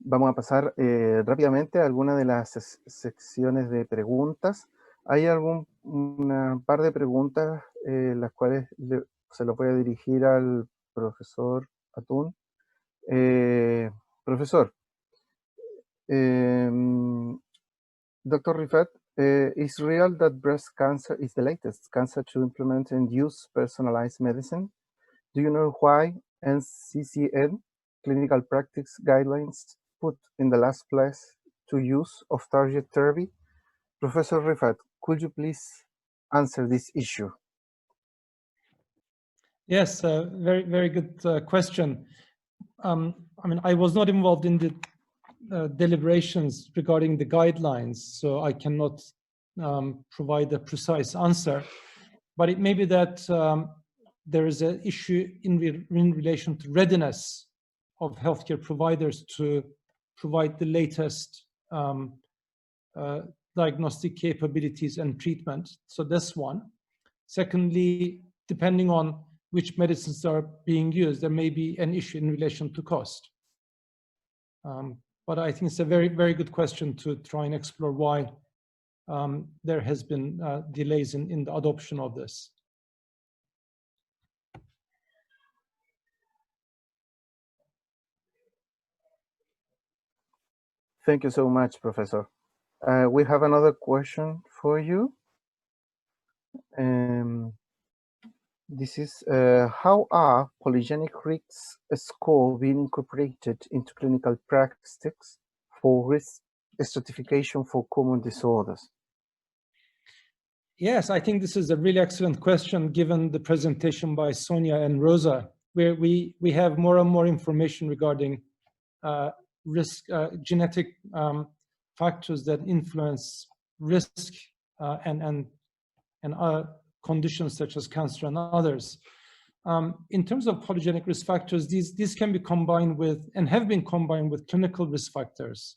Vamos a pasar rápidamente a algunas de las secciones de preguntas. Hay una par de preguntas las cuales se lo voy a dirigir al profesor Atún. Profesor, Dr. Rifat, is real that breast cancer is the latest cancer to implement and use personalized medicine? Do you know why NCCN clinical practice guidelines put in the last place to use of target therapy? Professor Rifat, could you please answer this issue? Yes, very, very good question. I mean, I was not involved in the deliberations regarding the guidelines, so I cannot provide a precise answer. But it may be that there is an issue in relation to readiness of healthcare providers to provide the latest diagnostic capabilities and treatment. So that's one. Secondly, depending on which medicines are being used, there may be an issue in relation to cost. But I think it's a very, very good question to try and explore why there has been delays in the adoption of this. Thank you so much, Professor. We have another question for you. This is, how are polygenic risk score being incorporated into clinical practice for risk stratification for common disorders? Yes, I think this is a really excellent question given the presentation by Sonia and Rosa, where we have more and more information regarding risk, genetic factors that influence risk and conditions such as cancer and others. In terms of polygenic risk factors, these can be combined with and have been combined with clinical risk factors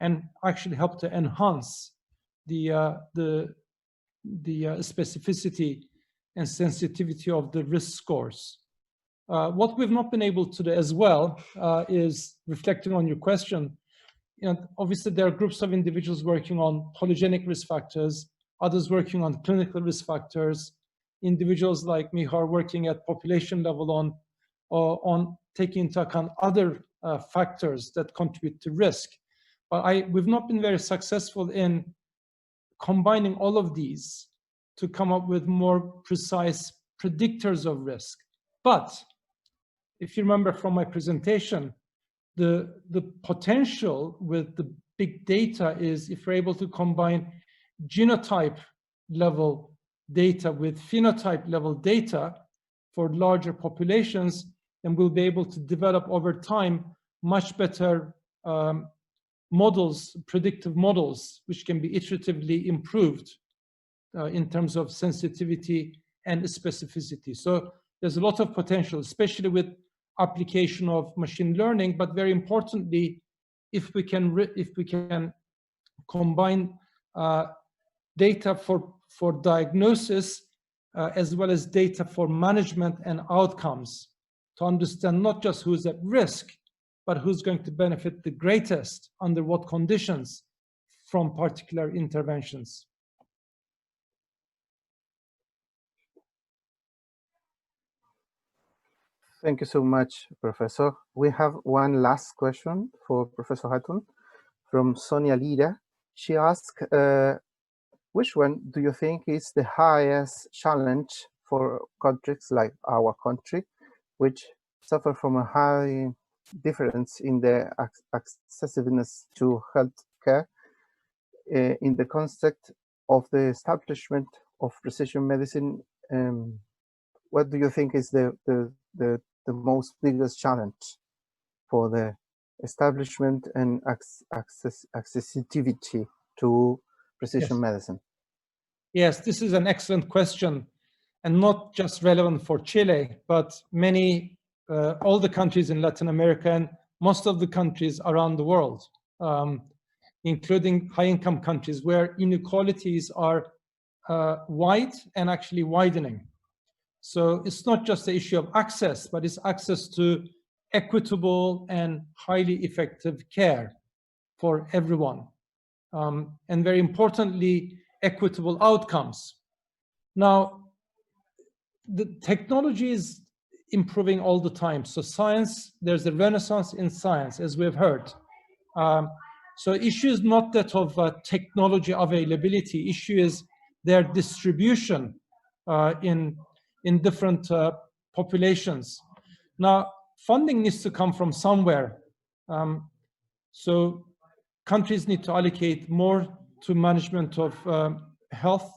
and actually help to enhance the specificity and sensitivity of the risk scores. What we've not been able to do as well is reflecting on your question. Obviously, there are groups of individuals working on polygenic risk factors, others working on clinical risk factors, individuals like me who are working at population level on taking into account other factors that contribute to risk. But we've not been very successful in combining all of these to come up with more precise predictors of risk. But if you remember from my presentation, the potential with the big data is if we're able to combine genotype level data with phenotype level data for larger populations, then we'll be able to develop over time much better models, predictive models, which can be iteratively improved in terms of sensitivity and specificity. So there's a lot of potential, especially with application of machine learning, but very importantly, if we can combine data for diagnosis as well as data for management and outcomes to understand not just who's at risk, but who's going to benefit the greatest under what conditions from particular interventions. Thank you so much, Professor. We have one last question for Professor Hatun from Sonia Lira. She asked, which one do you think is the highest challenge for countries like our country, which suffer from a high difference in the accessibility to healthcare in the context of the establishment of precision medicine? What do you think is the most biggest challenge for the establishment and accessibility to precision medicine? Yes, this is an excellent question, and not just relevant for Chile, but many, all the countries in Latin America and most of the countries around the world, including high-income countries where inequalities are wide and actually widening. So it's not just the issue of access, but it's access to equitable and highly effective care for everyone. And very importantly, equitable outcomes. Now, the technology is improving all the time. So science, there's a renaissance in science, as we've heard. So issue is not that of technology availability. Issue is their distribution in different populations. Now, funding needs to come from somewhere. So countries need to allocate more to management of health,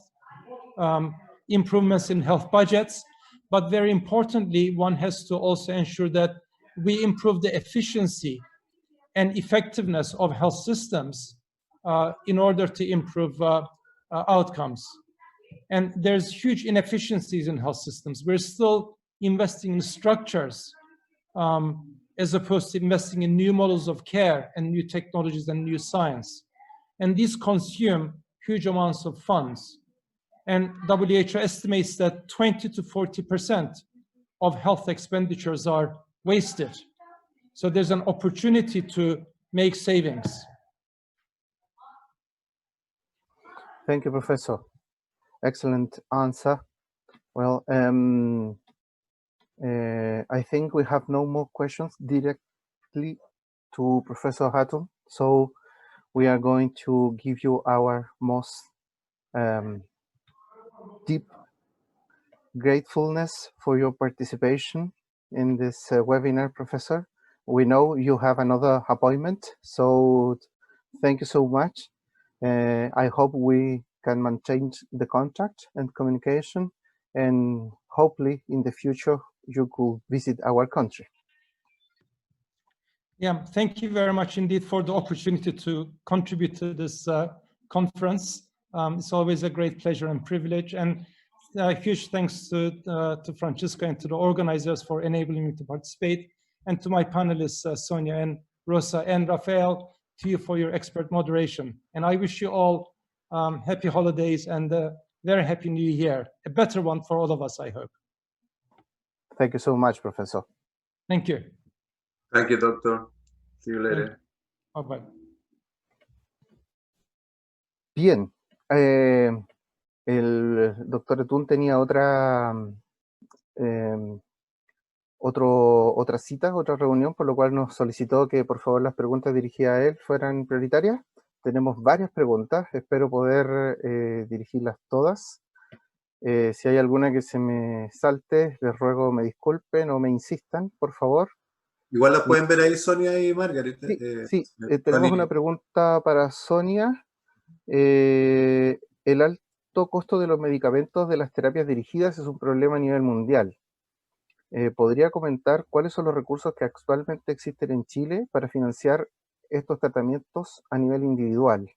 improvements in health budgets, but very importantly, one has to also ensure that we improve the efficiency and effectiveness of health systems in order to improve outcomes. And there's huge inefficiencies in health systems. We're still investing in structures as opposed to investing in new models of care and new technologies and new science. And these consume huge amounts of funds. And WHO estimates that 20 to 40% of health expenditures are wasted. So there's an opportunity to make savings. Thank you, Professor. Excellent answer. Well, I think we have no more questions directly to Professor Hatun. So we are going to give you our most deep gratefulness for your participation in this webinar, Professor. We know you have another appointment, so thank you so much. I hope we can maintain the contact and communication, and hopefully in the future you could visit our country. Yeah, thank you very much indeed for the opportunity to contribute to this conference. It's always a great pleasure and privilege, and huge thanks to Francisco and to the organizers for enabling me to participate, and to my panelists, Sonia and Rosa and Rafael, to you for your expert moderation. And I wish you all happy holidays and a very happy new year, a better one for all of us, I hope. Thank you so much, Professor. Thank you. Thank you, doctor. See you later. Bye-bye. Bien. El doctor Hatun tenía otra cita, otra reunión, por lo cual nos solicitó que por favor las preguntas dirigidas a él fueran prioritarias. Tenemos varias preguntas, espero poder dirigirlas todas. Si hay alguna que se me salte, les ruego me disculpen o me insistan, por favor. Igual las pueden ver ahí Sonia y Margaret. Sí, tenemos una pregunta para Sonia. El alto costo de los medicamentos de las terapias dirigidas es un problema a nivel mundial. ¿Podría comentar cuáles son los recursos que actualmente existen en Chile para financiar estos tratamientos a nivel individual?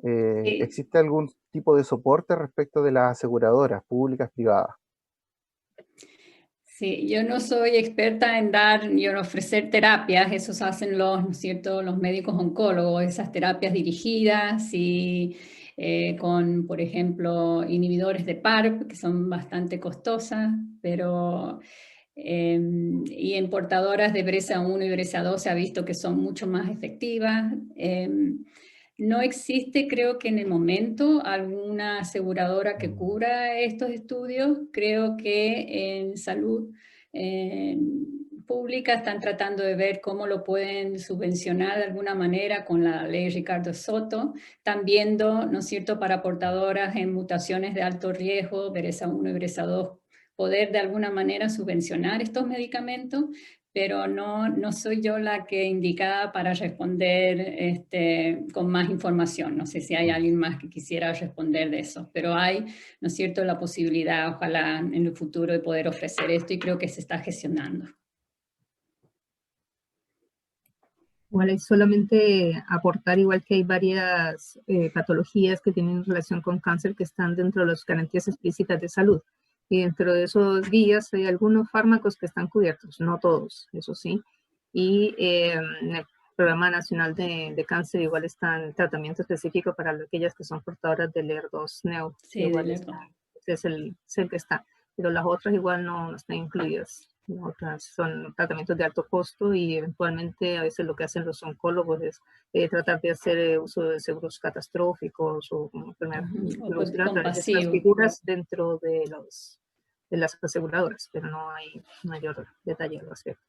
¿Existe algún tipo de soporte respecto de las aseguradoras públicas, privadas? Sí, yo no soy experta en dar y en ofrecer terapias, esos hacen los, ¿no es cierto?, los médicos oncólogos, esas terapias dirigidas y con, por ejemplo, inhibidores de PARP, que son bastante costosas, pero y en portadoras de BRCA1 y BRCA2 se ha visto que son mucho más efectivas. No existe, creo que en el momento, alguna aseguradora que cubra estos estudios. Creo que en salud pública están tratando de ver cómo lo pueden subvencionar de alguna manera con la ley Ricardo Soto. Están viendo, ¿no es cierto?, para portadoras en mutaciones de alto riesgo, BRCA1 y BRCA2, poder de alguna manera subvencionar estos medicamentos, pero no soy yo la que indicada para responder con más información. No sé si hay alguien más que quisiera responder de eso, pero hay, ¿no es cierto?, la posibilidad, ojalá en el futuro, de poder ofrecer esto, y creo que se está gestionando. Bueno, y solamente aportar igual que hay varias patologías que tienen relación con cáncer que están dentro de las garantías explícitas de salud. Y dentro de esos guías hay algunos fármacos que están cubiertos, no todos, eso sí. Y en el Programa Nacional de Cáncer igual están tratamiento específico para aquellas que son portadoras del HER2-Neo. Sí, igual del HER2. es el que está, pero las otras igual no están incluidas. Otras son tratamientos de alto costo y eventualmente a veces lo que hacen los oncólogos es tratar de hacer uso de seguros catastróficos o enfermedades a través de estas figuras dentro de las aseguradoras, pero no hay mayor detalle al respecto.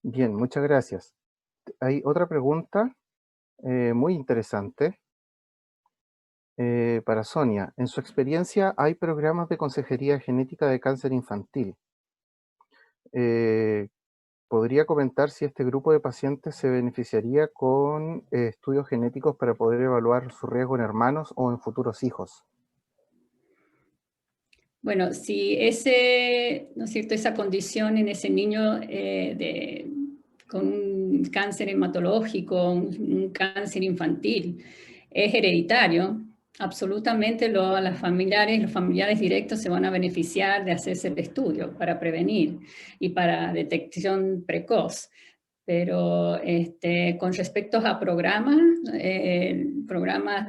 Bien, muchas gracias. Hay otra pregunta muy interesante para Sonia. En su experiencia, ¿hay programas de consejería genética de cáncer infantil? ¿Podría comentar si este grupo de pacientes se beneficiaría con estudios genéticos para poder evaluar su riesgo en hermanos o en futuros hijos? Bueno, si ese, ¿no es cierto?, esa condición en ese niño con un cáncer hematológico, un cáncer infantil, es hereditario, absolutamente los familiares directos se van a beneficiar de hacerse el estudio para prevenir y para detección precoz. Pero con respecto a programas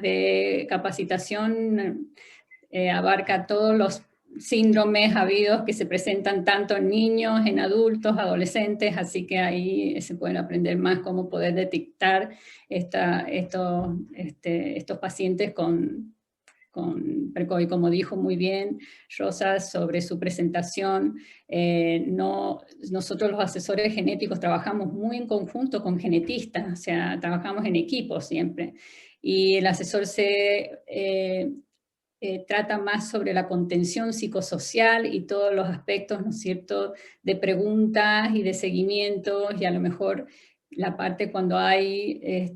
de capacitación, abarca todos los síndromes habidos que se presentan tanto en niños, en adultos, adolescentes, así que ahí se pueden aprender más cómo poder detectar estos pacientes con precoz. Y como dijo muy bien Rosa sobre su presentación, nosotros los asesores genéticos trabajamos muy en conjunto con genetistas, o sea, trabajamos en equipo siempre. Y el asesor trata más sobre la contención psicosocial y todos los aspectos, ¿no es cierto?, de preguntas y de seguimientos, y a lo mejor la parte cuando hay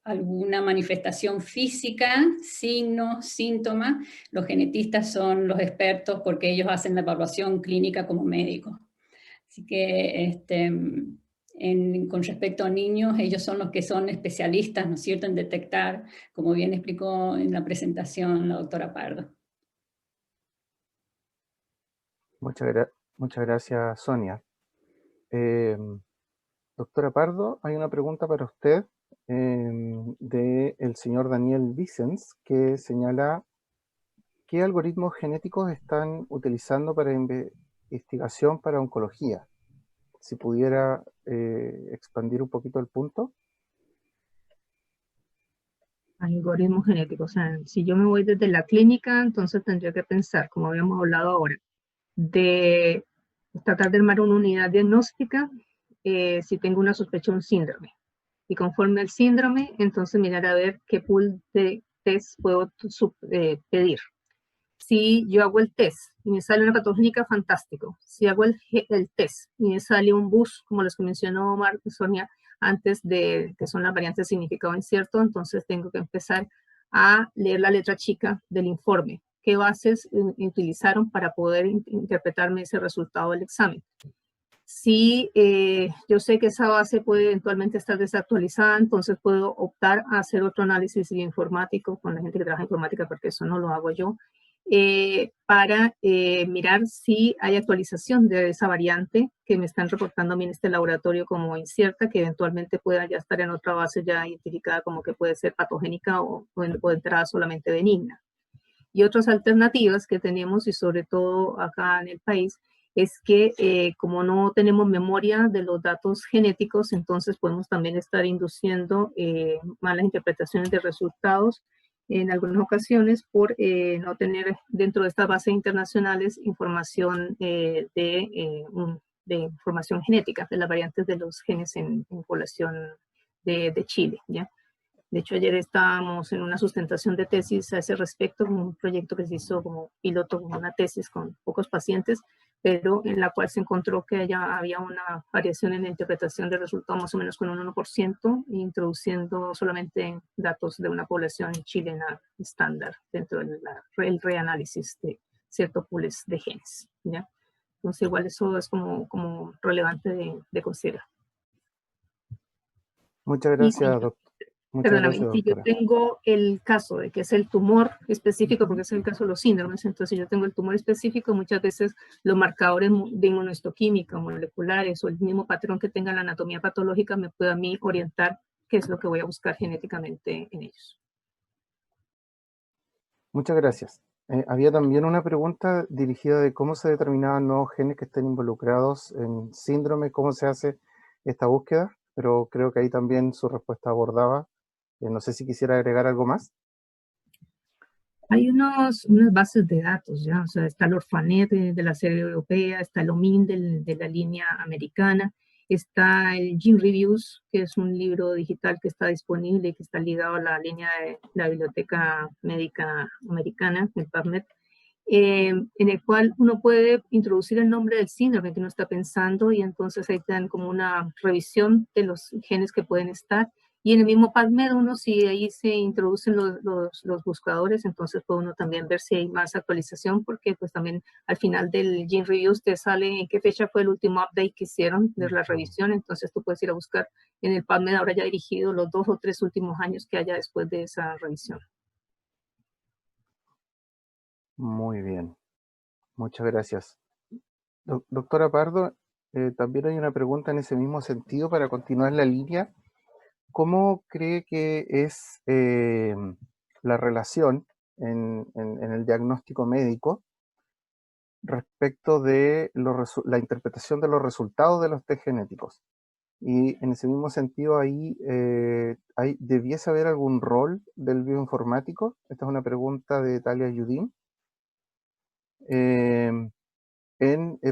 alguna manifestación física, signos, síntomas, los genetistas son los expertos porque ellos hacen la evaluación clínica como médicos. Así que con respecto a niños, ellos son los que son especialistas, ¿no es cierto?, en detectar, como bien explicó en la presentación la doctora Pardo. Muchas gracias, Sonia. Doctora Pardo, hay una pregunta para usted del señor Daniel Vicens, que señala qué algoritmos genéticos están utilizando para investigación para oncología. Si pudiera expandir un poquito el punto. Algoritmos genéticos, o sea, si yo me voy desde la clínica, entonces tendría que pensar, como habíamos hablado ahora, de tratar de armar una unidad diagnóstica si tengo una sospecha de un síndrome. Y conforme al síndrome, entonces mirar a ver qué pool de test puedo pedir. Si yo hago el test y me sale una patogénica, fantástico. Si hago el test y me sale un bus, como los que mencionó Sonia antes, de que son las variantes de significado incierto, entonces tengo que empezar a leer la letra chica del informe. ¿Qué bases utilizaron para poder interpretarme ese resultado del examen? Si yo sé que esa base puede eventualmente estar desactualizada, entonces puedo optar a hacer otro análisis informático con la gente que trabaja en informática, porque eso no lo hago yo, para mirar si hay actualización de esa variante que me están reportando a mí en este laboratorio como incierta, que eventualmente pueda ya estar en otra base ya identificada como que puede ser patogénica o entrada solamente benigna. Y otras alternativas que tenemos, y sobre todo acá en el país, es que como no tenemos memoria de los datos genéticos, entonces podemos también estar induciendo malas interpretaciones de resultados en algunas ocasiones por no tener dentro de estas bases internacionales información de información genética de las variantes de los genes en población de Chile, ¿ya? De hecho, ayer estábamos en una sustentación de tesis a ese respecto, un proyecto que se hizo como piloto, como una tesis con pocos pacientes, pero en la cual se encontró que ya había una variación en la interpretación del resultado más o menos con un 1%, introduciendo solamente datos de una población chilena estándar dentro del reanálisis de ciertos pools de genes, ¿ya? Entonces, igual eso es como relevante de considerar. Muchas gracias, doctor. Perdóname, si yo tengo el caso de que es el tumor específico, porque es el caso de los síndromes, entonces si yo tengo el tumor específico, muchas veces los marcadores de inmunohistoquímica, moleculares o el mismo patrón que tenga la anatomía patológica me puede a mí orientar qué es lo que voy a buscar genéticamente en ellos. Muchas gracias. Había también una pregunta dirigida de cómo se determinaban nuevos genes que estén involucrados en síndrome, cómo se hace esta búsqueda, pero creo que ahí también su respuesta abordaba. No sé si quisiera agregar algo más. Hay unas bases de datos, ¿ya? O sea, está el Orphanet de la serie europea, está el OMIN de la línea americana, está el Gene Reviews, que es un libro digital que está disponible y que está ligado a la línea de la Biblioteca Médica Americana, el PubMed, en el cual uno puede introducir el nombre del síndrome que uno está pensando y entonces ahí te dan como una revisión de los genes que pueden estar. Y en el mismo PubMed uno, si ahí se introducen los buscadores, entonces puede uno también ver si hay más actualización, porque pues también al final del Gene Reviews te sale en qué fecha fue el último update que hicieron de la revisión, entonces tú puedes ir a buscar en el PubMed ahora ya dirigido los 2 o 3 últimos años que haya después de esa revisión. Muy bien, muchas gracias. Doctora Pardo, también hay una pregunta en ese mismo sentido para continuar la línea. ¿Cómo cree que es la relación en el diagnóstico médico respecto de la interpretación de los resultados de los test genéticos? Y en ese mismo sentido, ahí ¿debiese haber algún rol del bioinformático? Esta es una pregunta de Talia Yudin. En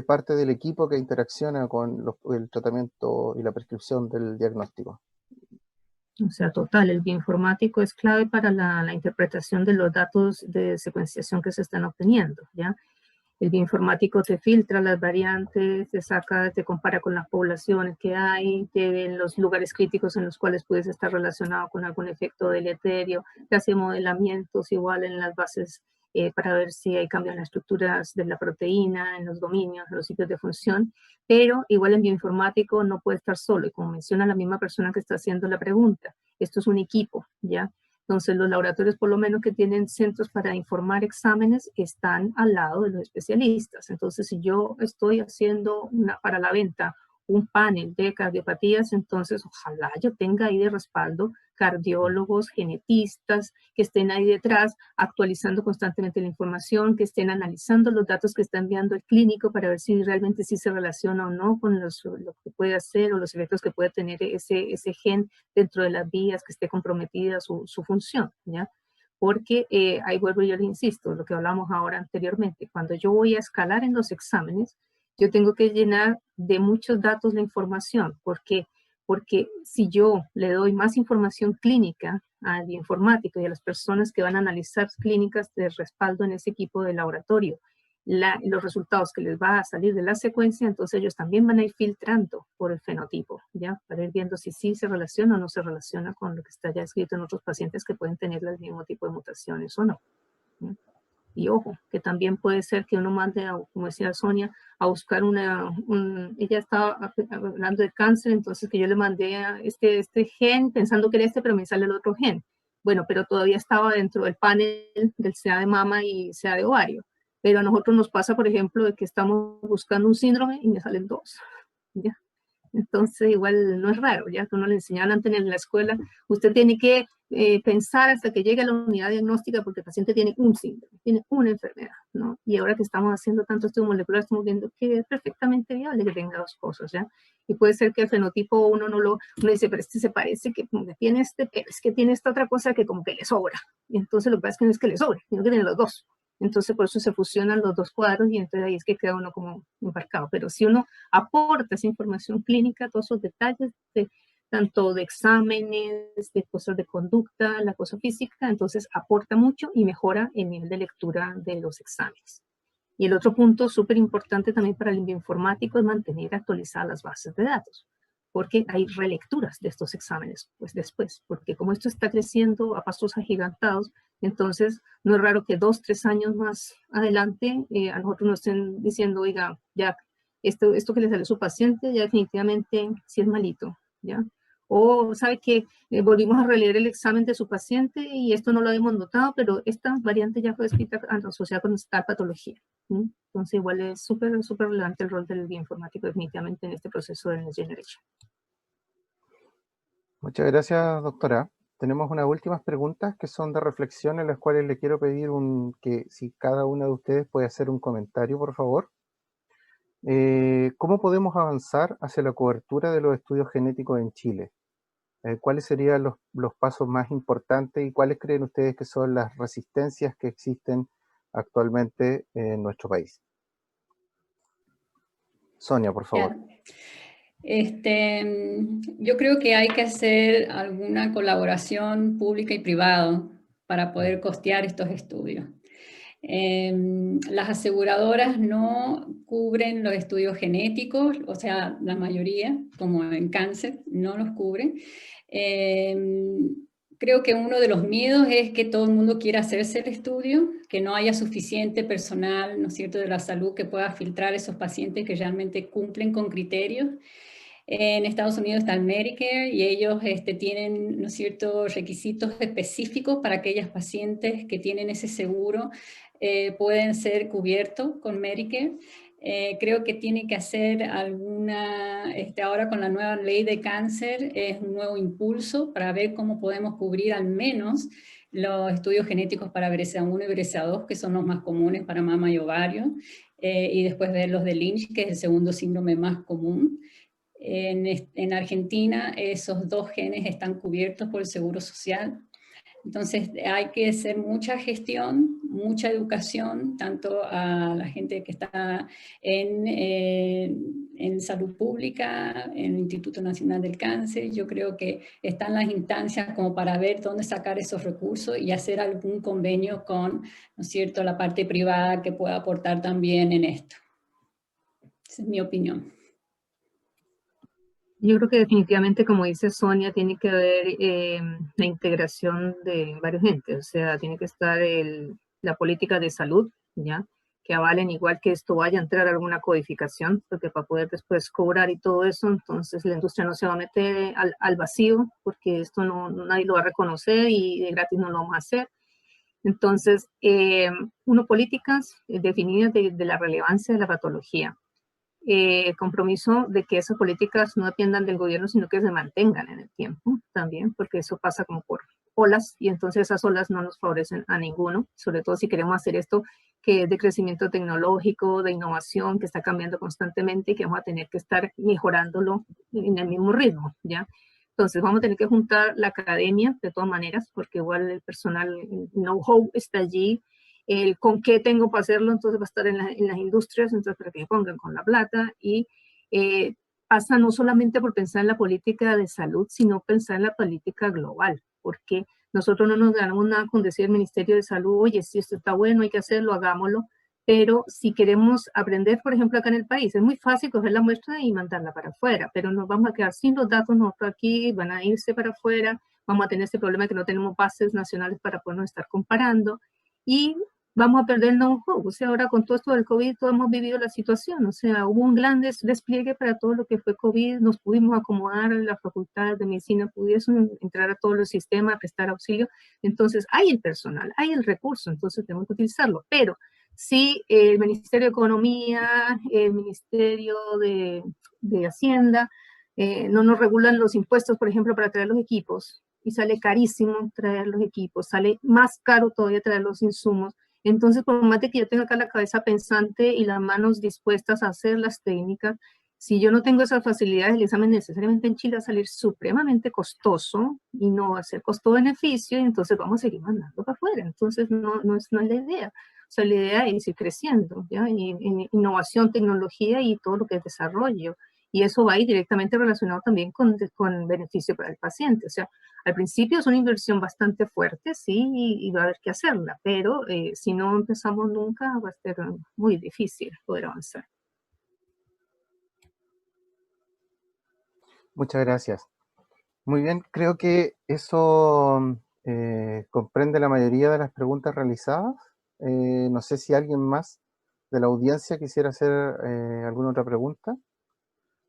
parte del equipo que interacciona con el tratamiento y la prescripción del diagnóstico. O sea, total, el bioinformático es clave para la interpretación de los datos de secuenciación que se están obteniendo, ¿ya? El bioinformático te filtra las variantes, te saca, te compara con las poblaciones que hay, te ve en los lugares críticos en los cuales puedes estar relacionado con algún efecto deleterio, te hace modelamientos igual en las bases para ver si hay cambios en las estructuras de la proteína, en los dominios, en los sitios de función, pero igual el bioinformático no puede estar solo, y como menciona la misma persona que está haciendo la pregunta, esto es un equipo, ¿ya? Entonces, los laboratorios, por lo menos que tienen centros para informar exámenes, están al lado de los especialistas. Entonces, si yo estoy haciendo para la venta un panel de cardiopatías, entonces ojalá yo tenga ahí de respaldo cardiólogos, genetistas, que estén ahí detrás actualizando constantemente la información, que estén analizando los datos que está enviando el clínico para ver si realmente sí se relaciona o no con lo que puede hacer o los efectos que puede tener ese gen dentro de las vías, que esté comprometida su función, ¿ya? Porque ahí vuelvo yo le insisto, lo que hablamos ahora anteriormente, cuando yo voy a escalar en los exámenes, yo tengo que llenar de muchos datos la información, porque si yo le doy más información clínica al bioinformático y a las personas que van a analizar clínicas de respaldo en ese equipo de laboratorio, los resultados que les va a salir de la secuencia, entonces ellos también van a ir filtrando por el fenotipo, ¿ya? Para ir viendo si sí se relaciona o no se relaciona con lo que está ya escrito en otros pacientes que pueden tener el mismo tipo de mutaciones o no, ¿ya? Y ojo, que también puede ser que uno mande, como decía Sonia, a buscar ella estaba hablando de cáncer, entonces que yo le mandé a este gen pensando que era este, pero me sale el otro gen. Bueno, pero todavía estaba dentro del panel del CA de mama y CA de ovario. Pero a nosotros nos pasa, por ejemplo, de que estamos buscando un síndrome y me salen dos, ¿ya? Entonces, igual no es raro, ya que uno le enseñaban antes en la escuela, usted tiene que pensar hasta que llegue a la unidad diagnóstica porque el paciente tiene un síndrome, tiene una enfermedad, ¿no? Y ahora que estamos haciendo tanto estudio molecular, estamos viendo que es perfectamente viable que tenga dos cosas, ¿ya? Y puede ser que el fenotipo uno uno dice, pero este se parece que como que tiene pero es que tiene esta otra cosa que como que le sobra. Y entonces lo que pasa es que no es que le sobre, sino que tiene los dos. Entonces por eso se fusionan los dos cuadros y entonces ahí es que queda uno como embarcado. Pero si uno aporta esa información clínica, todos esos detalles, tanto de exámenes, de cosas de conducta, la cosa física, entonces aporta mucho y mejora el nivel de lectura de los exámenes. Y el otro punto súper importante también para el bioinformático es mantener actualizadas las bases de datos, porque hay relecturas de estos exámenes pues después, porque como esto está creciendo a pasos agigantados, entonces no es raro que 2, 3 años más adelante a nosotros nos estén diciendo, oiga, ya esto que le sale a su paciente ya definitivamente sí es malito, ¿ya? O sabe que volvimos a releer el examen de su paciente y esto no lo habíamos notado, pero esta variante ya fue descrita asociada con esta patología, ¿sí? Entonces igual es súper relevante el rol del bioinformático definitivamente en este proceso de Next Generation. Muchas gracias, doctora. tenemos unas últimas preguntas que son de reflexión, en las cuales le quiero pedir que si cada una de ustedes puede hacer un comentario, por favor. ¿Cómo podemos avanzar hacia la cobertura de los estudios genéticos en Chile? ¿Cuáles serían los pasos más importantes y cuáles creen ustedes que son las resistencias que existen actualmente en nuestro país? Sonia, por favor. Yo creo que hay que hacer alguna colaboración pública y privada para poder costear estos estudios. Las aseguradoras no cubren los estudios genéticos, o sea, la mayoría, como en cáncer, no los cubren. Creo que uno de los miedos es que todo el mundo quiera hacerse el estudio, que no haya suficiente personal, ¿no es cierto?, de la salud que pueda filtrar esos pacientes que realmente cumplen con criterios. En Estados Unidos está el Medicare y ellos tienen, ¿no es cierto?, requisitos específicos para aquellos pacientes que tienen ese seguro, pueden ser cubiertos con Medicare. Creo que tiene que hacer ahora con la nueva ley de cáncer, es un nuevo impulso para ver cómo podemos cubrir al menos los estudios genéticos para BRCA1 y BRCA2, que son los más comunes para mama y ovario, y después ver los de Lynch, que es el segundo síndrome más común. En Argentina esos dos genes están cubiertos por el Seguro Social. Entonces hay que hacer mucha gestión, mucha educación, tanto a la gente que está en salud pública, en el Instituto Nacional del Cáncer. Yo creo que están las instancias como para ver dónde sacar esos recursos y hacer algún convenio con, ¿no es cierto?, la parte privada que pueda aportar también en esto. Esa es mi opinión. Yo creo que definitivamente, como dice Sonia, tiene que haber la integración de varios entes, o sea, tiene que estar la política de salud, ¿ya?, que avalen igual que esto vaya a entrar a alguna codificación, porque para poder después cobrar y todo eso, entonces la industria no se va a meter al vacío, porque esto nadie lo va a reconocer y de gratis no lo vamos a hacer. Entonces, políticas definidas de la relevancia de la patología. Compromiso de que esas políticas no dependan del gobierno, sino que se mantengan en el tiempo también, porque eso pasa como por olas, y entonces esas olas no nos favorecen a ninguno, sobre todo si queremos hacer esto que es de crecimiento tecnológico, de innovación, que está cambiando constantemente y que vamos a tener que estar mejorándolo en el mismo ritmo, ¿ya? Entonces vamos a tener que juntar la academia de todas maneras, porque igual el personal, el know-how está allí, el con qué tengo para hacerlo, entonces va a estar en las industrias, entonces para que me pongan con la plata, y pasa no solamente por pensar en la política de salud, sino pensar en la política global, porque nosotros no nos ganamos nada con decir el Ministerio de Salud, oye, si esto está bueno, hay que hacerlo, hagámoslo, pero si queremos aprender, por ejemplo, acá en el país, es muy fácil coger la muestra y mandarla para afuera, pero nos vamos a quedar sin los datos nosotros aquí, van a irse para afuera, vamos a tener este problema de que no tenemos bases nacionales para podernos estar comparando, y vamos a perder el know-how. O sea, ahora con todo esto del COVID, todos hemos vivido la situación. O sea, hubo un gran despliegue para todo lo que fue COVID. Nos pudimos acomodar, las facultades de medicina pudiesen entrar a todos los sistemas, prestar auxilio. Entonces, hay el personal, hay el recurso, entonces tenemos que utilizarlo. Pero si el Ministerio de Economía, el Ministerio de Hacienda, no nos regulan los impuestos, por ejemplo, para traer los equipos, y sale carísimo traer los equipos, sale más caro todavía traer los insumos. Entonces, por más de que yo tenga acá la cabeza pensante y las manos dispuestas a hacer las técnicas, si yo no tengo esas facilidades, el examen necesariamente en Chile va a salir supremamente costoso y no va a ser costo-beneficio, y entonces vamos a seguir mandando para afuera. Entonces, no es la idea. O sea, la idea es ir creciendo, ¿ya? En innovación, tecnología y todo lo que es desarrollo. Y eso va a ir directamente relacionado también con beneficio para el paciente. O sea, al principio es una inversión bastante fuerte, sí, y va a haber que hacerla, pero si no empezamos nunca va a ser muy difícil poder avanzar. Muchas gracias. Muy bien, creo que eso comprende la mayoría de las preguntas realizadas. No sé si alguien más de la audiencia quisiera hacer alguna otra pregunta.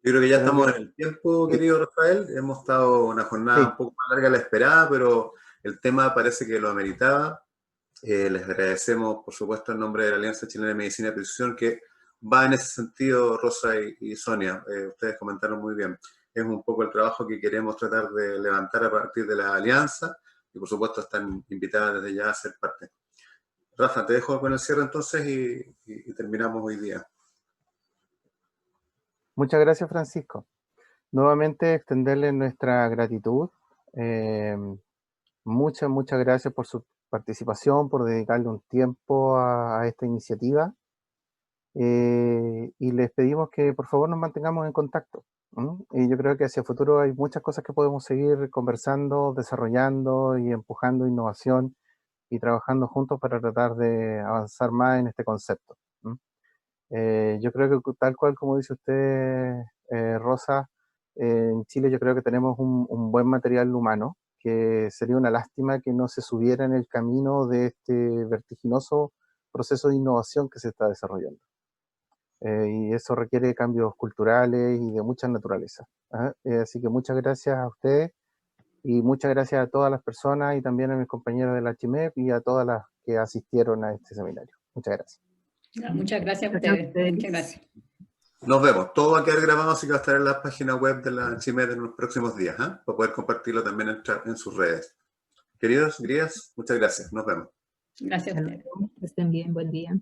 Yo creo que ya estamos en el tiempo, querido Rafael. Hemos estado una jornada un poco más larga de la esperada, pero el tema parece que lo ameritaba. Les agradecemos, por supuesto, en nombre de la Alianza Chilena de Medicina de Precisión, que va en ese sentido, Rosa y Sonia. Ustedes comentaron muy bien. es un poco el trabajo que queremos tratar de levantar a partir de la alianza, y por supuesto están invitadas desde ya a ser parte. Rafa, te dejo con el cierre entonces y terminamos hoy día. Muchas gracias, Francisco. Nuevamente extenderle nuestra gratitud. Muchas gracias por su participación, por dedicarle un tiempo a esta iniciativa. Y les pedimos que por favor nos mantengamos en contacto. Y yo creo que hacia el futuro hay muchas cosas que podemos seguir conversando, desarrollando y empujando innovación y trabajando juntos para tratar de avanzar más en este concepto. Yo creo que tal cual como dice usted, Rosa, en Chile yo creo que tenemos un buen material humano, que sería una lástima que no se subiera en el camino de este vertiginoso proceso de innovación que se está desarrollando. Y eso requiere cambios culturales y de mucha naturaleza. Así que muchas gracias a ustedes y muchas gracias a todas las personas y también a mis compañeros de la Chimep y a todas las que asistieron a este seminario. Muchas gracias. Muchas gracias a ustedes. Muchas gracias. Nos vemos. Todo va a quedar grabado, así que va a estar en la página web de la Chimep en los próximos días, para poder compartirlo también en sus redes. Queridos, queridas, muchas gracias. Nos vemos. Gracias a ustedes. Que estén bien, buen día.